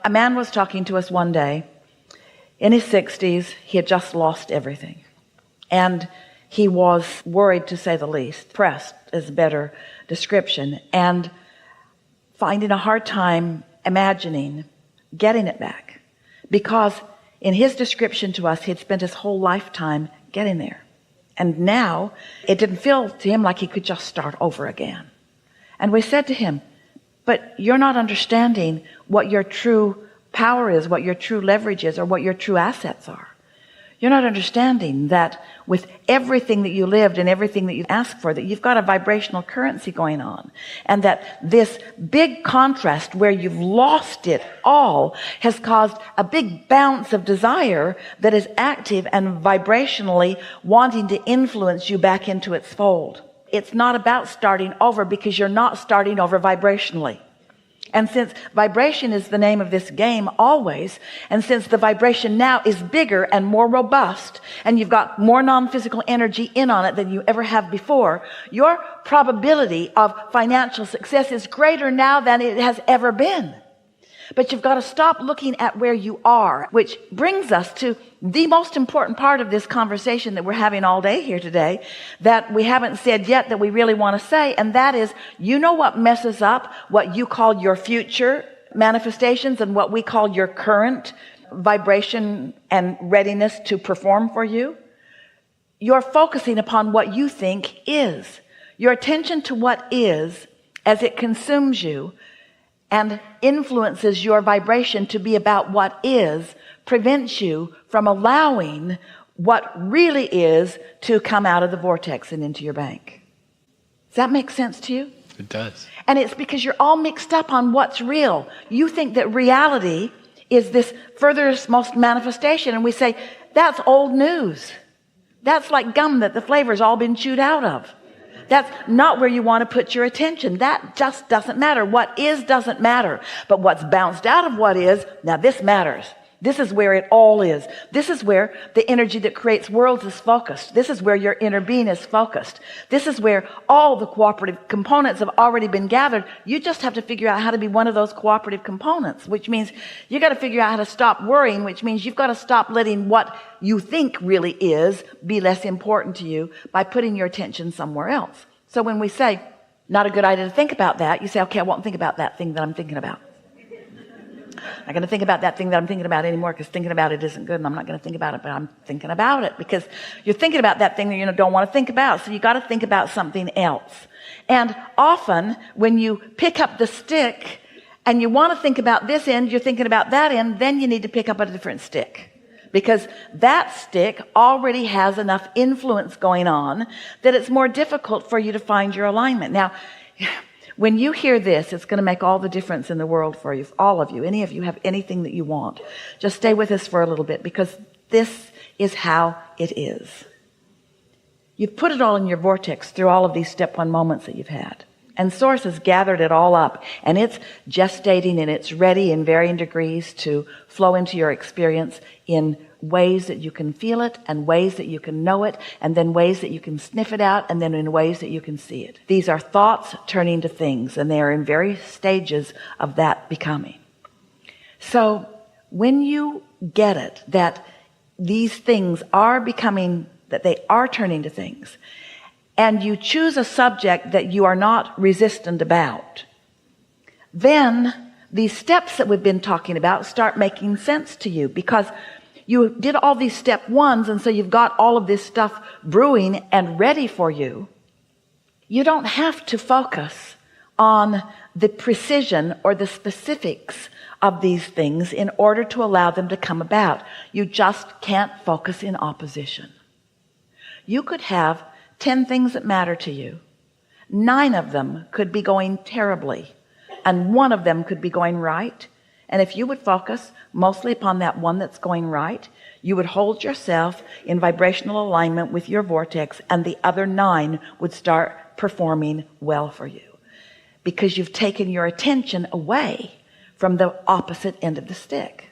A man was talking to us one day in his 60s. He had just lost everything. And he was worried, to say the least. Depressed is a better description. And finding a hard time imagining getting it back. Because in his description to us, he had spent his whole lifetime getting there. And now it didn't feel to him like he could just start over again. And we said to him, but you're not understanding what your true power is, what your true leverage is, or what your true assets are. You're not understanding that with everything that you lived and everything that you asked for, that you've got a vibrational currency going on. And that this big contrast where you've lost it all has caused a big bounce of desire that is active and vibrationally wanting to influence you back into its fold. It's not about starting over, because you're not starting over vibrationally. And since vibration is the name of this game always, and since the vibration now is bigger and more robust, and you've got more non-physical energy in on it than you ever have before, your probability of financial success is greater now than it has ever been. But you've got to stop looking at where you are, which brings us to the most important part of this conversation that we're having all day here today, that we haven't said yet that we really want to say. And that is, you know what messes up what you call your future manifestations and what we call your current vibration and readiness to perform for you? You're focusing upon what you think is. Your attention to what is, as it consumes you and influences your vibration to be about what is, prevents you from allowing what really is to come out of the vortex and into your bank. Does that make sense to you? It does. And it's because you're all mixed up on what's real. You think that reality is this furthest most manifestation, and we say, that's old news. That's like gum that the flavor's all been chewed out of. That's not where you want to put your attention. That just doesn't matter. What is doesn't matter. But what's bounced out of what is, now this matters. This is where it all is. This is where the energy that creates worlds is focused. This is where your inner being is focused. This is where all the cooperative components have already been gathered. You just have to figure out how to be one of those cooperative components, which means you got to figure out how to stop worrying, which means you've got to stop letting what you think really is be less important to you by putting your attention somewhere else. So when we say, not a good idea to think about that, you say, okay, I won't think about that thing that I'm thinking about. I'm not going to think about that thing that I'm thinking about anymore, because thinking about it isn't good, and I'm not going to think about it, but I'm thinking about it, because you're thinking about that thing that you don't want to think about. So you got to think about something else. And often when you pick up the stick and you want to think about this end, you're thinking about that end, then you need to pick up a different stick, because that stick already has enough influence going on that it's more difficult for you to find your alignment. Now, when you hear this, it's going to make all the difference in the world for you, all of you. Any of you have anything that you want, just stay with us for a little bit, because this is how it is. You've put it all in your vortex through all of these step one moments that you've had. And Source has gathered it all up, and it's gestating, and it's ready in varying degrees to flow into your experience in ways that you can feel it, and ways that you can know it, and then ways that you can sniff it out, and then in ways that you can see it. These are thoughts turning to things, and they are in various stages of that becoming. So when you get it, that these things are becoming, that they are turning to things, and you choose a subject that you are not resistant about, then these steps that we've been talking about start making sense to you, because you did all these step ones, and so you've got all of this stuff brewing and ready for you. You don't have to focus on the precision or the specifics of these things in order to allow them to come about. You just can't focus in opposition. You could have 10 things that matter to you. 9 of them could be going terribly, and 1 of them could be going right. And if you would focus mostly upon that one that's going right, you would hold yourself in vibrational alignment with your vortex, and the other 9 would start performing well for you, because you've taken your attention away from the opposite end of the stick.